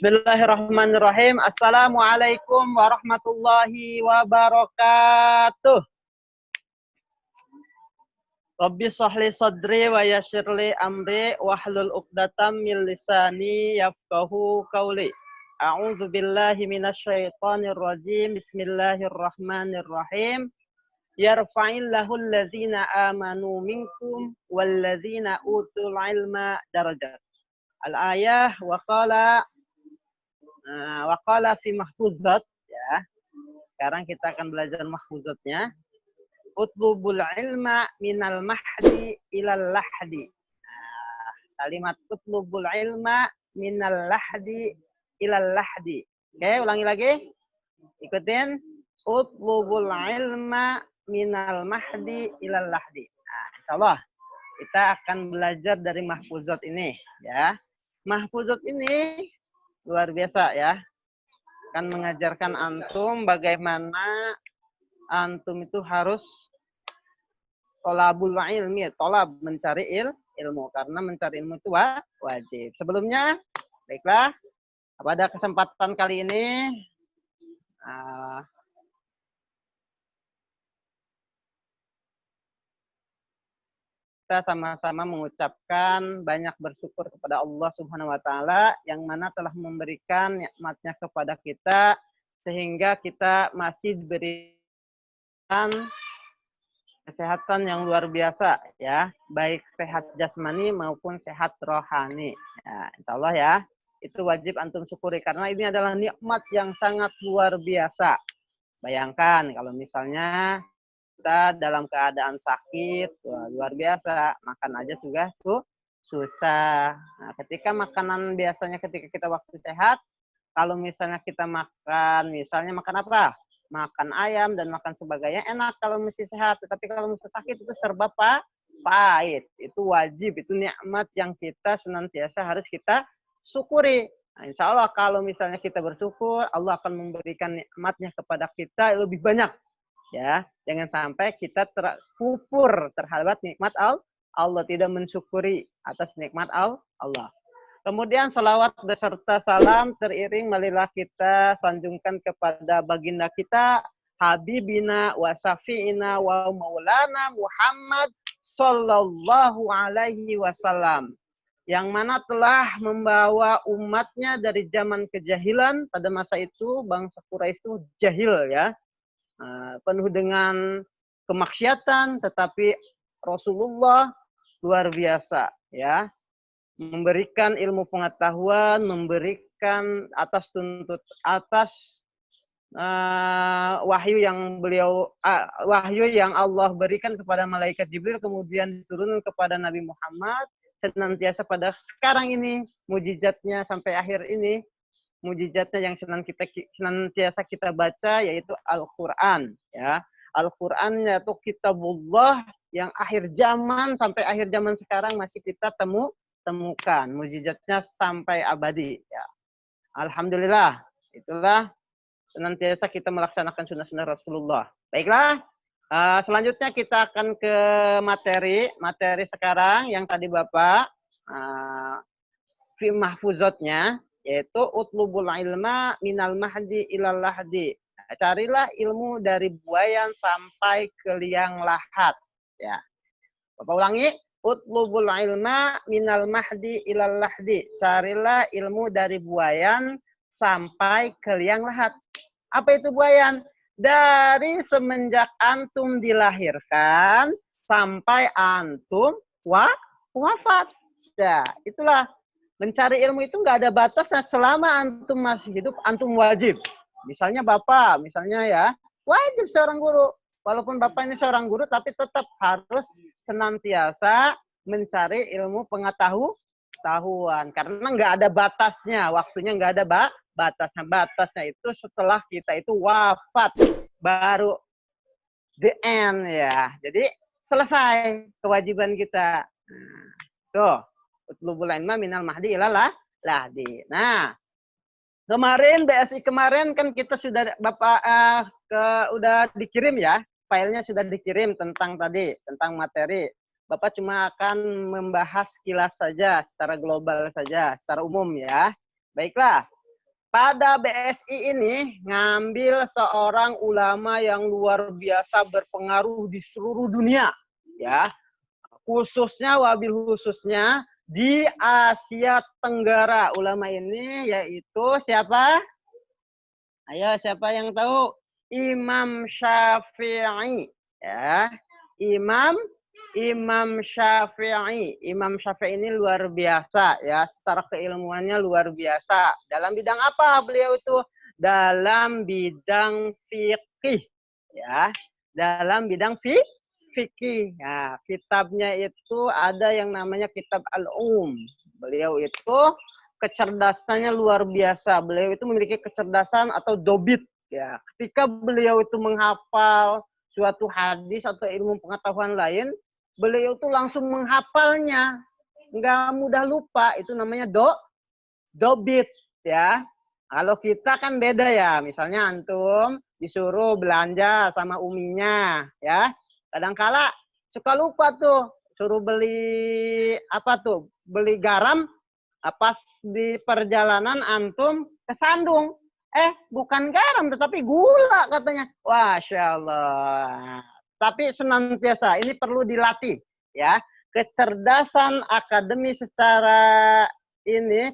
Bismillahirrahmanirrahim. Assalamualaikum warahmatullahi wabarakatuh. Rabbi shrahli sadri wa yassirli amri wahlul 'uqdatam min lisani yafqahu qawli. A'udzu billahi minasyaitonir rajim. Bismillahirrahmanirrahim. Yarfa'illahu alladzina amanu minkum walladzina utul ilma darajat. Al-ayah wa qala fi mahfuzat, ya. Sekarang kita akan belajar mahfuzatnya. Utlubul ilma minal mahdi ilal lahdi. Kalimat utlubul ilma minal lahdi ilal lahdi. Oke, ulangi lagi. Ikutin. Utlubul ilma minal mahdi ilal lahdi. Insyaallah kita akan belajar dari mahfuzat ini, ya. Mahfuzat ini luar biasa, ya. Akan mengajarkan antum bagaimana antum itu harus tolabul ilmi, tolab mencari ilmu, karena mencari ilmu itu wajib. Sebelumnya, baiklah, pada kesempatan kali ini kita sama-sama mengucapkan banyak bersyukur kepada Allah Subhanahu wa taala yang mana telah memberikan nikmatnya kepada kita sehingga kita masih diberikan kesehatan yang luar biasa, ya, baik sehat jasmani maupun sehat rohani. Ya, insyaallah, ya, itu wajib antum syukuri karena ini adalah nikmat yang sangat luar biasa. Bayangkan kalau misalnya kita dalam keadaan sakit, luar biasa, makan aja sudah susah. Nah, ketika makanan biasanya ketika kita waktu sehat, kalau misalnya kita makan, misalnya makan apa? Makan ayam dan makan sebagainya, enak kalau mesti sehat. Tetapi kalau mesti sakit itu serba pahit. Itu wajib, itu nikmat yang kita senantiasa harus kita syukuri. Nah, insya Allah kalau misalnya kita bersyukur, Allah akan memberikan nikmatnya kepada kita lebih banyak. Ya, jangan sampai kita terkufur terhadap nikmat Allah, tidak mensyukuri atas nikmat Allah. Kemudian salawat beserta salam teriring marilah kita sanjungkan kepada baginda kita Habibina wa Safi'ina wa Maulana Muhammad sallallahu alaihi wasallam, yang mana telah membawa umatnya dari zaman kejahilan. Pada masa itu bangsa Quraisy itu jahil, ya, penuh dengan kemaksiatan, tetapi Rasulullah luar biasa, ya, memberikan ilmu pengetahuan, memberikan atas wahyu yang Allah berikan kepada malaikat Jibril, kemudian diturunkan kepada Nabi Muhammad senantiasa pada sekarang ini, mujizatnya sampai akhir ini, mujizatnya yang senantiasa kita baca yaitu Al-Qur'an, ya. Al-Qur'an yaitu kitabullah yang akhir zaman sampai akhir zaman sekarang masih kita temukan mujizatnya sampai abadi, ya. Alhamdulillah, itulah senantiasa kita melaksanakan sunnah-sunnah Rasulullah. Baiklah, selanjutnya kita akan ke materi sekarang yang tadi Bapak fi mahfuzatnya, yaitu utlubul ilma minal mahdi ilal lahdi. Carilah ilmu dari buayan sampai ke liang lahat, ya. Bapak ulangi, utlubul ilma minal mahdi ilal lahdi. Carilah ilmu dari buayan sampai ke liang lahat. Apa itu buayan? Dari semenjak antum dilahirkan sampai antum wafat. Ya, itulah. Mencari ilmu itu nggak ada batasnya. Selama antum masih hidup, antum wajib. Misalnya Bapak, misalnya, ya, wajib seorang guru. Walaupun Bapak ini seorang guru, tapi tetap harus senantiasa mencari ilmu pengetahuan. Karena nggak ada batasnya, waktunya nggak ada batasnya. Batasnya itu setelah kita itu wafat. Baru the end, ya. Jadi selesai kewajiban kita. Tuh. Utlubul ilma minal mahdi ilal lahdi. Nah, kemarin BSI kemarin kan kita sudah Bapak udah dikirim, ya, filenya sudah dikirim tentang materi. Bapak cuma akan membahas kilas saja, secara global saja, secara umum, ya. Baiklah, pada BSI ini ngambil seorang ulama yang luar biasa berpengaruh di seluruh dunia, ya. Khususnya wabil khususnya di Asia Tenggara. Ulama ini yaitu siapa? Ayo, siapa yang tahu? Imam Syafi'i, ya. Imam Syafi'i. Imam Syafi'i ini luar biasa, ya. Secara keilmuannya luar biasa. Dalam bidang apa beliau itu? Dalam bidang fikih, ya. Dalam bidang fikih. Nah, kitabnya itu ada yang namanya Kitab Al-Um. Beliau itu kecerdasannya luar biasa. Beliau itu memiliki kecerdasan atau dobit, ya. Ketika beliau itu menghafal suatu hadis atau ilmu pengetahuan lain, beliau itu langsung menghafalnya, nggak mudah lupa. Itu namanya dobit, ya. Kalau kita kan beda, ya. Misalnya antum disuruh belanja sama uminya, ya. Kadangkala suka lupa tuh, suruh beli apa tuh? Beli garam, pas di perjalanan antum kesandung. Bukan garam tetapi gula katanya. Masya Allah. Tapi senantiasa ini perlu dilatih, ya. Kecerdasan akademis secara ini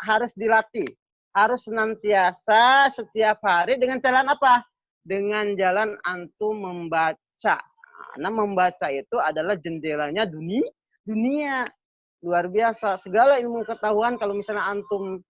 harus dilatih. Harus senantiasa setiap hari dengan jalan apa? Dengan jalan antum membaca. Karena membaca itu adalah jendelanya dunia. Luar biasa. Segala ilmu ketahuan kalau misalnya antum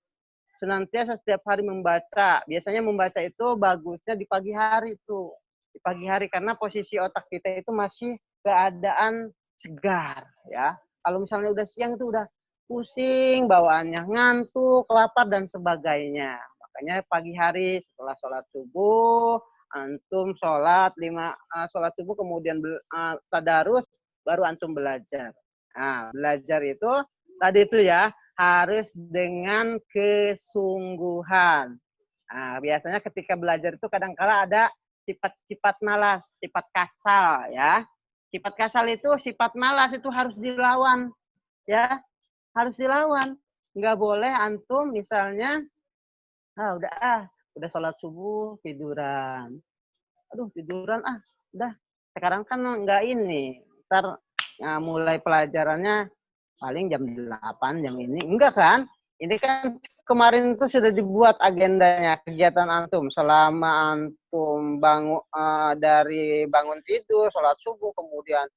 senantiasa setiap hari membaca. Biasanya membaca itu bagusnya di pagi hari tuh. Di pagi hari karena posisi otak kita itu masih keadaan segar, ya. Kalau misalnya udah siang itu udah pusing bawaannya, ngantuk, lapar dan sebagainya. Makanya pagi hari setelah sholat subuh antum sholat subuh kemudian tadarus baru antum belajar. Nah, belajar itu tadi itu, ya, harus dengan kesungguhan. Nah, biasanya ketika belajar itu kadang-kala ada sifat-sifat malas, sifat kasal, ya. Sifat kasal itu, sifat malas itu harus dilawan, ya. Harus dilawan. Nggak boleh antum misalnya, udah sholat subuh tiduran. Aduh, tiduran udah. Sekarang kan nggak ini. Ntar mulai pelajarannya paling jam 8, jam ini. Enggak kan? Ini kan kemarin itu sudah dibuat agendanya, kegiatan antum. Selama antum dari bangun tidur, sholat subuh, kemudian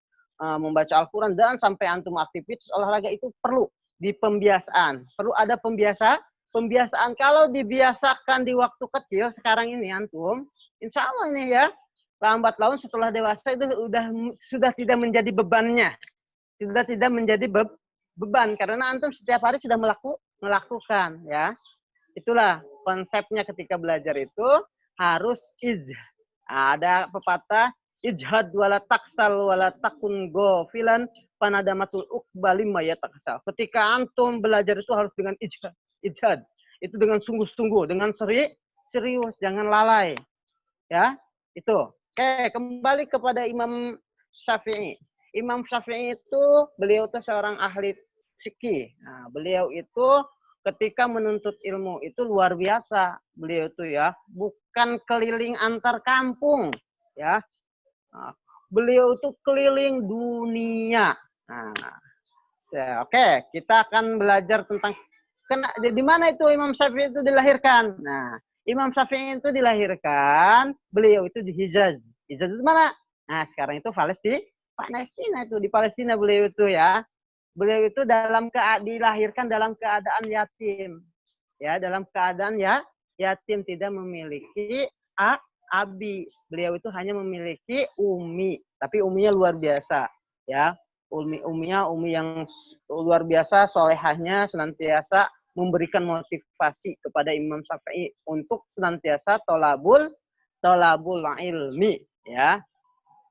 membaca Al-Quran, dan sampai antum aktivitas olahraga itu perlu di pembiasaan. Perlu ada pembiasaan. Kalau dibiasakan di waktu kecil, sekarang ini antum, insya Allah ini, ya, lambat laun setelah dewasa itu sudah tidak menjadi bebannya. Sudah tidak menjadi beban karena antum setiap hari sudah melakukan, ya. Itulah konsepnya ketika belajar itu harus ada pepatah ijhad wala taksal wala takun ghafilan panadamatul uqbali mayataksal. Ketika antum belajar itu harus dengan ijhad. Itu dengan sungguh-sungguh, dengan serius, jangan lalai. Ya, itu. Oke, kembali kepada Imam Syafi'i. Imam Syafi'i itu beliau itu seorang ahli fikih. Nah, beliau itu ketika menuntut ilmu itu luar biasa. Beliau itu, ya, bukan keliling antar kampung, ya. Nah, beliau itu keliling dunia. Nah, oke, kita akan belajar tentang di mana itu Imam Syafi'i itu dilahirkan. Nah, Imam Syafi'i itu dilahirkan, beliau itu di Hijaz. Hijaz itu mana? Nah, sekarang itu Palestina itu, di Palestina beliau itu, ya. Beliau itu dilahirkan dalam keadaan yatim. Ya, dalam keadaan yatim, tidak memiliki abi. Beliau itu hanya memiliki umi, tapi uminya luar biasa, ya. Umi yang luar biasa, solehahnya, senantiasa memberikan motivasi kepada Imam Syafi'i untuk senantiasa tolabul ilmi, ya.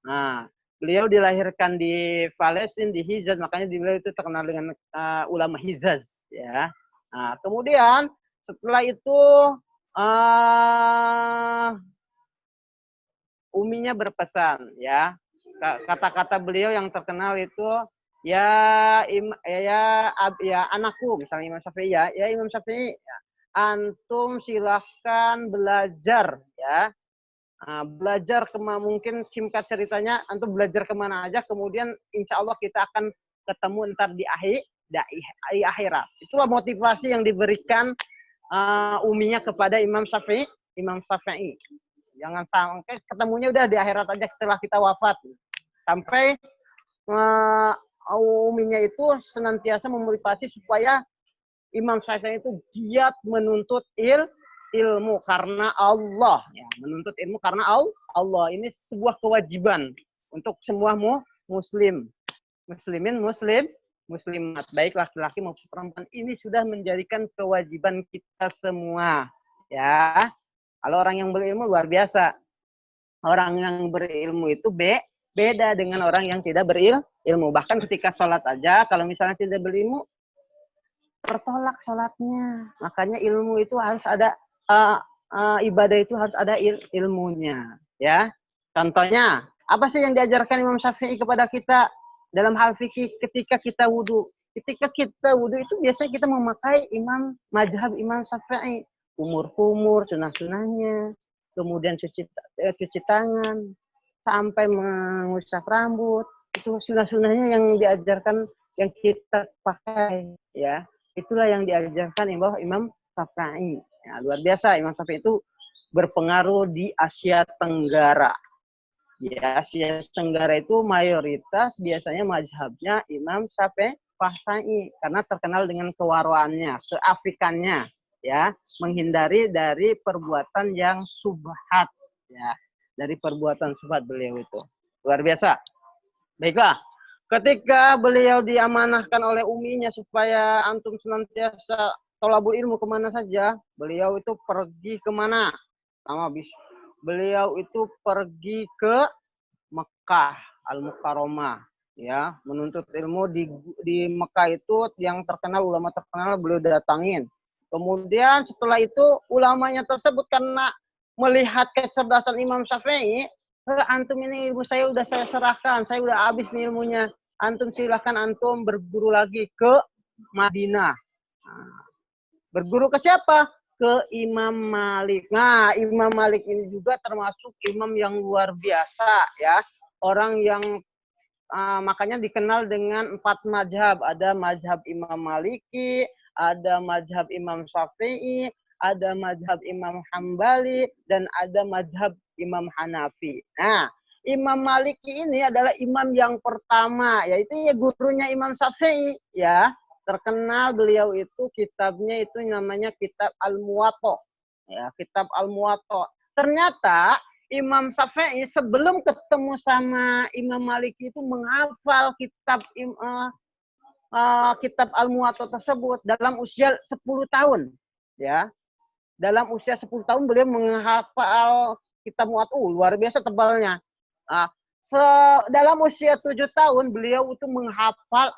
Nah, beliau dilahirkan di Palestina, di Hijaz, makanya beliau itu terkenal dengan ulama Hijaz, ya. Nah, kemudian setelah itu uminya berpesan, ya. Kata-kata beliau yang terkenal itu, ya anakku, misalnya Imam Syafi'i, ya Imam Syafi'i, ya, antum silahkan belajar ya. Belajar mungkin singkat ceritanya antum belajar kemana aja, kemudian insya Allah kita akan ketemu ntar di akhirat. Itulah motivasi yang diberikan uminya kepada Imam Syafi'i. Jangan sampai ketemunya udah di akhirat aja setelah kita wafat. Sampai uminya itu senantiasa memotivasi supaya Imam Syafi'i itu giat menuntut ilmu karena Allah. Ya, menuntut ilmu karena Allah. Ini sebuah kewajiban untuk semua muslimat, baik laki-laki maupun perempuan. Ini sudah menjadikan kewajiban kita semua. Ya, kalau orang yang berilmu luar biasa. Orang yang berilmu itu beda dengan orang yang tidak berilmu. Bahkan ketika sholat aja, kalau misalnya tidak berilmu, tertolak sholatnya. Makanya ilmu itu harus ada, ibadah itu harus ada ilmunya. Ya, contohnya apa sih yang diajarkan Imam Syafi'i kepada kita dalam hal fikih ketika kita wudhu? Ketika kita wudhu itu biasanya kita memakai mazhab Imam Syafi'i, kumur, sunah-sunahnya, kemudian cuci tangan, sampai mengusap rambut. Itu sunah-sunahnya yang diajarkan yang kita pakai, ya. Itulah yang diajarkan Imam Syafi'i. Ya, luar biasa, Imam Syafi'i itu berpengaruh di Asia Tenggara. Ya, Asia Tenggara itu mayoritas biasanya mazhabnya Imam Syafi'i karena terkenal dengan kewarwaannya, keafikannya, ya, menghindari dari perbuatan yang subhat, ya, dari perbuatan subhat beliau itu. Luar biasa. Baiklah. Ketika beliau diamanahkan oleh uminya supaya antum senantiasa tolabul ilmu kemana saja, beliau itu pergi kemana? Beliau itu pergi ke Mekah, Al-Mukarramah, ya, menuntut ilmu di Mekah itu yang terkenal, ulama terkenal beliau datangin. Kemudian setelah itu ulamanya tersebut karena melihat kecerdasan Imam Syafi'i, antum ini ilmu saya udah saya serahkan, saya udah habis nih ilmunya. Antum silahkan antum berguru lagi ke Madinah. Berguru ke siapa? Ke Imam Malik. Nah, Imam Malik ini juga termasuk imam yang luar biasa, ya. Orang yang makanya dikenal dengan 4 mazhab. Ada mazhab Imam Maliki, ada mazhab Imam Syafi'i, ada mazhab Imam Hambali, dan ada mazhab Imam Hanafi. Nah, Imam Maliki ini adalah imam yang pertama, yaitu ya gurunya Imam Syafi'i, ya. Terkenal beliau itu kitabnya itu namanya Kitab Al-Muwatta. Ya, Kitab Al-Muwatta. Ternyata Imam Syafi'i sebelum ketemu sama Imam Maliki itu menghafal kitab Al-Muwatta tersebut dalam usia 10 tahun, ya. Dalam usia 10 tahun beliau menghafal kitab Muwatta, luar biasa tebalnya. Dalam usia 7 tahun beliau itu menghafal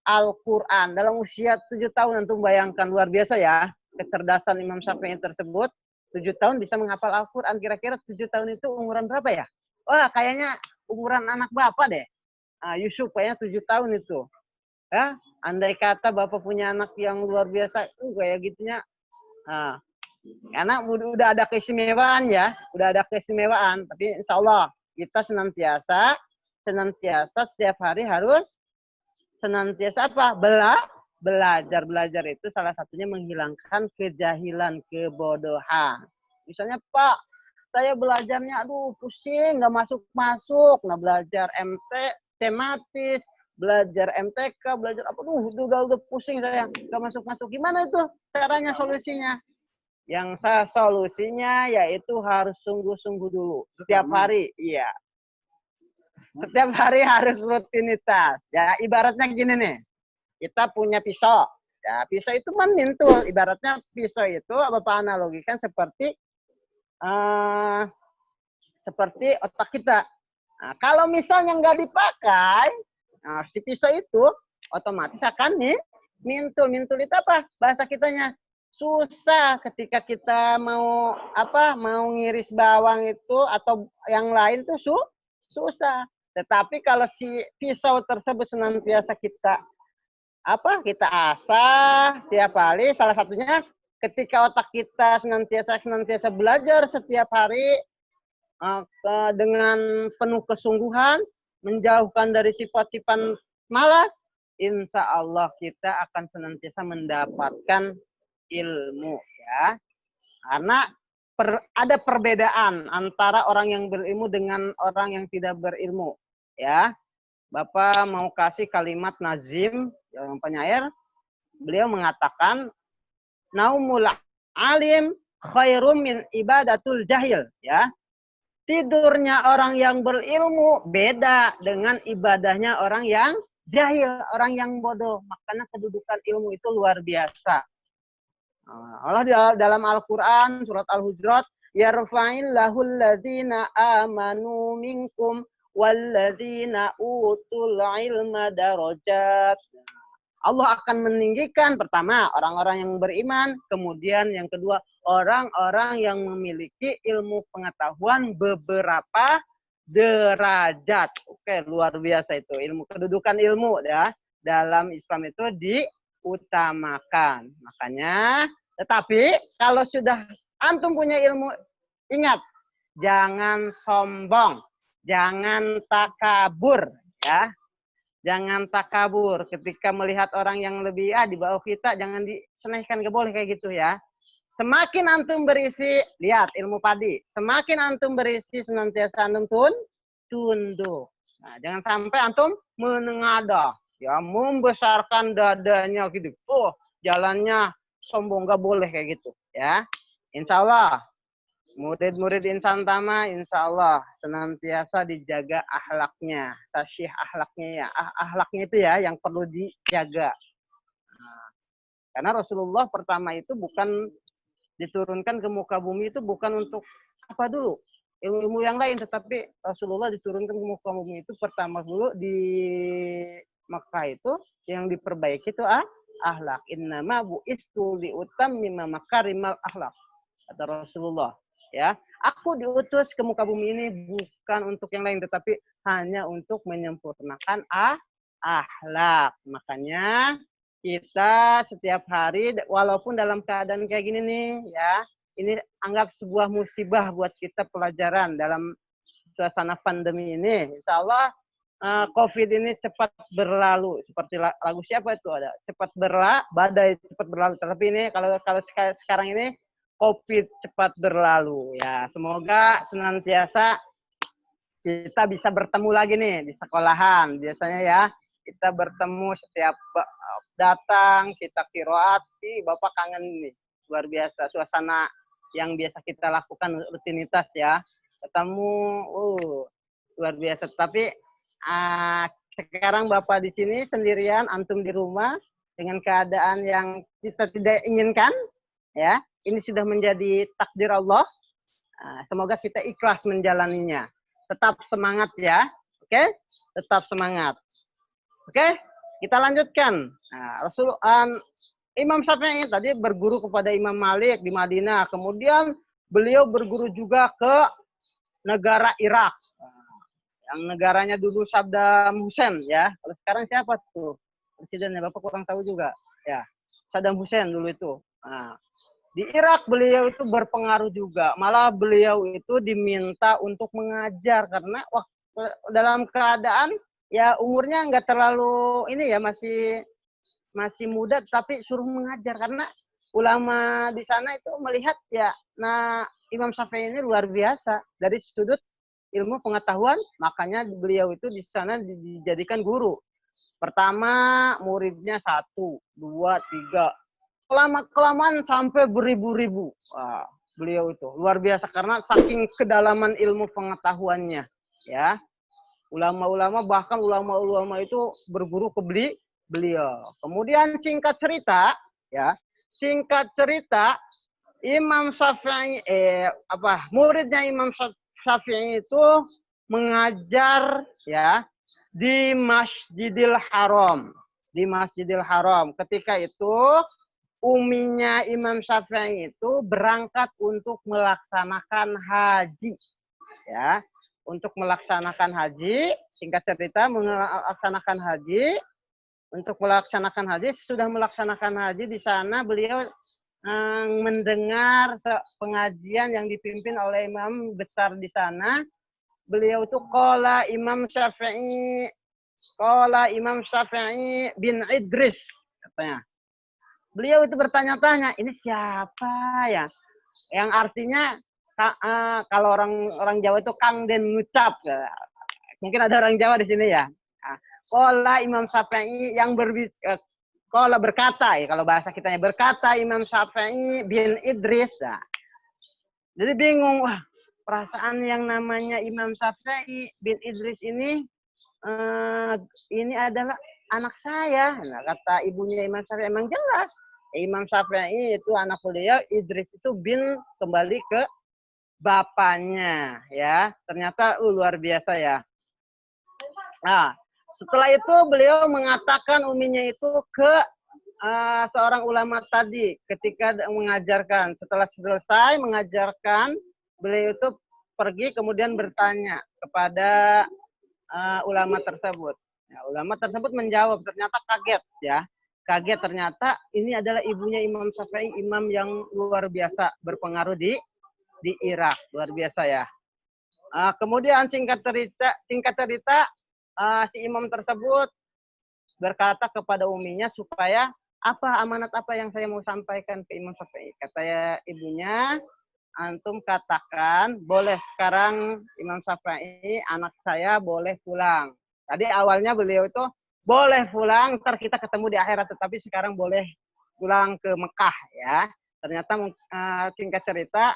Al-Quran. Dalam usia 7 tahun, antum bayangkan, luar biasa ya kecerdasan Imam Syafi'i tersebut. 7 tahun bisa menghafal Al-Quran. Kira-kira 7 tahun itu umuran berapa ya? Wah, kayaknya umuran anak bapak deh. Yusuf kayaknya 7 tahun itu. Ya, andai kata bapak punya anak yang luar biasa, kayak gitunya. Karena udah ada keistimewaan, ya, udah ada keistimewaan. Tapi insya Allah kita senantiasa setiap hari harus senantiasa apa? Belajar itu salah satunya menghilangkan kejahilan, kebodohan. Misalnya, Pak, saya belajarnya pusing, nggak masuk. Nah, belajar tematis, belajar MTK, belajar apa, udah pusing saya, nggak masuk. Gimana itu caranya, solusinya? Yang solusinya yaitu harus sungguh-sungguh dulu. Setiap hari, iya. Setiap hari harus rutinitas. Ya, ibaratnya gini nih. Kita punya pisau. Ya, pisau itu memintul. Ibaratnya pisau itu Bapak analogikan seperti otak kita. Nah, kalau misalnya nggak dipakai, si pisau itu otomatis akan nih mintul. Mintul itu apa? Bahasa kitanya susah ketika kita mau ngiris bawang itu atau yang lain tuh susah. Tetapi kalau si pisau tersebut senantiasa kita asah tiap hari, salah satunya ketika otak kita senantiasa belajar setiap hari dengan penuh kesungguhan, menjauhkan dari sifat-sifat malas, insya Allah kita akan senantiasa mendapatkan ilmu, ya. Karena ada perbedaan antara orang yang berilmu dengan orang yang tidak berilmu, ya. Bapak mau kasih kalimat Nazim yang penyair, beliau mengatakan naumul alim khairum min ibadatul jahil, ya. Tidurnya orang yang berilmu beda dengan ibadahnya orang yang jahil, orang yang bodoh. Makanya kedudukan ilmu itu luar biasa. Allah dalam Al-Quran, surat Al-Hujurat, yarfa'illahu alladzina amanu minkum walladzina utul ilma darajat. Allah akan meninggikan pertama orang-orang yang beriman, kemudian yang kedua orang-orang yang memiliki ilmu pengetahuan beberapa derajat. Oke, luar biasa itu ilmu, kedudukan ilmu, ya, dalam Islam itu diutamakan. Makanya, tetapi kalau sudah antum punya ilmu, ingat, jangan sombong, jangan takabur, ya. Jangan takabur ketika melihat orang yang lebih di bawah kita, jangan disenehkan, gak boleh kayak gitu, ya. Semakin antum berisi, lihat ilmu padi, semakin antum berisi senantiasa antum tunduk. Nah, jangan sampai antum menengadah, ya, membesarkan dadanya gitu. Oh, jalannya sombong, gak boleh kayak gitu, ya. Insya Allah murid-murid insan tama, insya Allah senantiasa dijaga akhlaknya, tasyih akhlaknya, ya. Akhlaknya itu, ya, yang perlu dijaga. Nah, karena Rasulullah pertama itu bukan diturunkan ke muka bumi itu bukan untuk apa dulu, ilmu-ilmu yang lain, tetapi Rasulullah diturunkan ke muka bumi itu pertama dulu di Mekah itu yang diperbaiki itu akhlak. Innama bu'istu liutammima makarimal akhlak, kata Rasulullah. Ya, aku diutus ke muka bumi ini bukan untuk yang lain, tetapi hanya untuk menyempurnakan akhlak. Makanya kita setiap hari, walaupun dalam keadaan kayak gini nih, ya, ini anggap sebuah musibah buat kita, pelajaran dalam suasana pandemi ini. Insya Allah COVID ini cepat berlalu. Seperti lagu siapa itu ada, cepat badai cepat berlalu. Tapi ini kalau sekarang ini COVID cepat berlalu, ya. Semoga senantiasa kita bisa bertemu lagi nih di sekolahan. Biasanya, ya, kita bertemu setiap datang, kita qiraat. Bapak kangen nih, luar biasa suasana yang biasa kita lakukan rutinitas, ya. Ketemu, luar biasa. Tapi sekarang Bapak di sini sendirian, antum di rumah dengan keadaan yang kita tidak inginkan, ya. Ini sudah menjadi takdir Allah. Semoga kita ikhlas menjalaninya. Tetap semangat, ya. Oke? Tetap semangat. Oke? Kita lanjutkan. Imam Syafi'i tadi berguru kepada Imam Malik di Madinah. Kemudian beliau berguru juga ke negara Irak. Yang negaranya dulu Saddam Hussein, ya. Kalau sekarang siapa tuh? Presidennya Bapak kurang tahu juga. Ya, Saddam Hussein dulu itu. Di Irak beliau itu berpengaruh juga. Malah beliau itu diminta untuk mengajar karena dalam keadaan, ya, umurnya nggak terlalu ini, ya, masih muda, tapi suruh mengajar karena ulama di sana itu melihat, ya, Imam Syafi'i ini luar biasa dari sudut ilmu pengetahuan, makanya beliau itu di sana dijadikan guru. Pertama muridnya 1, 2, 3. Kelamaan sampai beribu-ribu. Beliau itu luar biasa karena saking kedalaman ilmu pengetahuannya, ya. Ulama-ulama, bahkan ulama-ulama itu berguru ke beliau. Kemudian singkat cerita, ya. Singkat cerita, Imam Syafi'i muridnya Imam Syafi'i itu mengajar, ya, di Masjidil Haram. Di Masjidil Haram. Ketika itu uminya Imam Syafi'i itu berangkat untuk melaksanakan haji, ya, untuk melaksanakan haji. Singkat cerita, melaksanakan haji. Untuk melaksanakan haji, sudah melaksanakan haji di sana beliau mendengar pengajian yang dipimpin oleh imam besar di sana. Beliau itu qala Imam Syafi'i bin Idris katanya. Beliau itu bertanya-tanya, ini siapa ya? Yang artinya kalau orang Jawa itu Kang Den ngucap. Mungkin ada orang Jawa di sini ya. Qala Imam Syafi'i yang Qala berkata, ya kalau bahasa kitanya berkata Imam Syafi'i bin Idris. Nah, jadi bingung, wah, perasaan yang namanya Imam Syafi'i bin Idris ini adalah anak saya. Nah, kata ibunya Imam Syafi'i, emang jelas Imam Syafi'i itu anak beliau, Idris itu bin kembali ke bapaknya, ya. Ternyata luar biasa ya. Nah, setelah itu beliau mengatakan uminya itu ke seorang ulama tadi ketika mengajarkan. Setelah selesai mengajarkan, beliau itu pergi kemudian bertanya kepada ulama tersebut. Ya, ulama tersebut menjawab, ternyata kaget ya. Kaget ternyata ini adalah ibunya Imam Syafi'i, imam yang luar biasa berpengaruh di Irak, luar biasa ya. Kemudian singkat cerita si imam tersebut berkata kepada uminya supaya amanat apa yang saya mau sampaikan ke Imam Syafi'i. Kata ibunya, antum katakan boleh sekarang Imam Syafi'i anak saya boleh pulang. Tadi awalnya beliau itu boleh pulang, ntar kita ketemu di akhirat, tetapi sekarang boleh pulang ke Mekah ya. Ternyata singkat cerita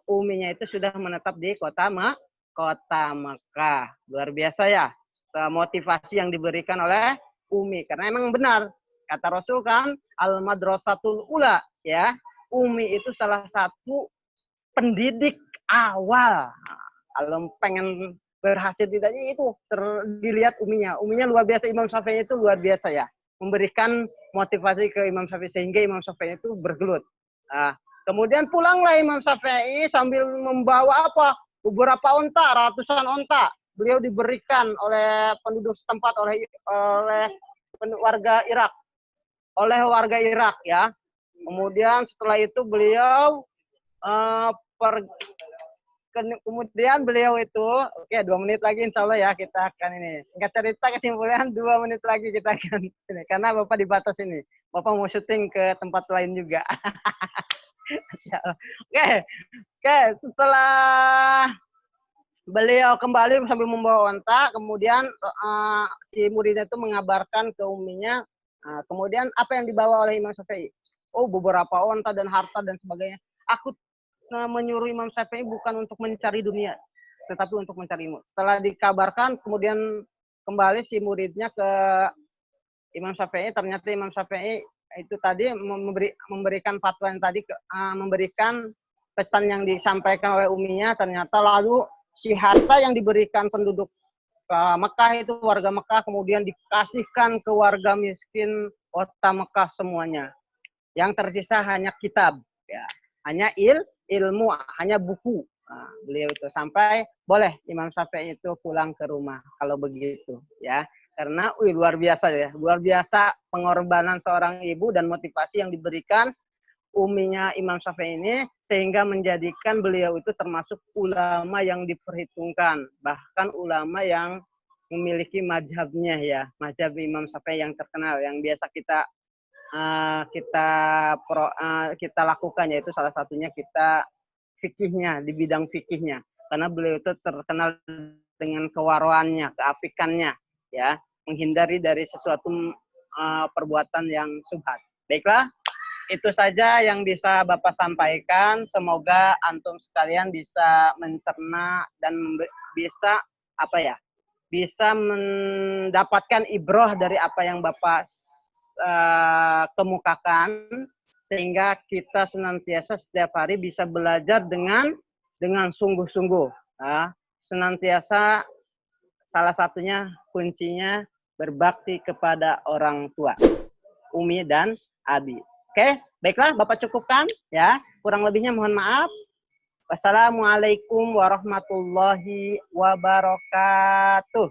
uminya itu sudah menetap di kota Mekah. Luar biasa ya motivasi yang diberikan oleh umi, karena emang benar kata Rasul kan, al madrasatul ula ya, umi itu salah satu pendidik awal. Kalau pengen berhasil tidaknya itu dilihat uminya luar biasa. Imam Syafi'i itu luar biasa ya, memberikan motivasi ke Imam Syafi'i sehingga Imam Syafi'i itu bergelut. Kemudian pulanglah Imam Syafi'i sambil membawa beberapa onta, ratusan onta. Beliau diberikan oleh penduduk setempat, oleh warga Irak ya. Kemudian setelah itu beliau kemudian beliau itu 2 menit lagi insya Allah ya kita akan ini. Singkat cerita kesimpulan 2 menit lagi kita akan ini, karena Bapak dibatas ini. Bapak mau syuting ke tempat lain juga. Oke, setelah beliau kembali sambil membawa onta, kemudian si muridnya itu mengabarkan ke uminya, kemudian apa yang dibawa oleh Imam Syafi'i? Oh, beberapa onta dan harta dan sebagainya. Aku menyuruh Imam Syafi'i bukan untuk mencari dunia, tetapi untuk mencari ilmu. Setelah dikabarkan, kemudian kembali si muridnya ke Imam Syafi'i, ternyata Imam Syafi'i itu tadi memberikan fatwa yang tadi, memberikan pesan yang disampaikan oleh uminya, ternyata lalu si harta yang diberikan penduduk Mekah itu, warga Mekah, kemudian dikasihkan ke warga miskin kota Mekah semuanya. Yang tersisa hanya kitab, ya, hanya ilmu, hanya buku. Nah, beliau itu sampai boleh Imam Syafi'i itu pulang ke rumah kalau begitu, ya. Karena luar biasa ya, luar biasa pengorbanan seorang ibu dan motivasi yang diberikan uminya Imam Syafi'i ini, sehingga menjadikan beliau itu termasuk ulama yang diperhitungkan, bahkan ulama yang memiliki mazhabnya ya, mazhab Imam Syafi'i yang terkenal, yang biasa kita lakukan, yaitu salah satunya kita fikihnya, di bidang fikihnya, karena beliau itu terkenal dengan kewarwannya, keafikannya, ya, menghindari dari sesuatu perbuatan yang subhat. Baiklah, itu saja yang bisa Bapak sampaikan. Semoga antum sekalian bisa mencerna dan bisa bisa mendapatkan ibroh dari apa yang Bapak kemukakan, sehingga kita senantiasa setiap hari bisa belajar dengan sungguh-sungguh. Senantiasa salah satunya kuncinya berbakti kepada orang tua, umi dan abi. Oke, baiklah Bapak cukupkan ya. Kurang lebihnya mohon maaf. Wassalamualaikum warahmatullahi wabarakatuh.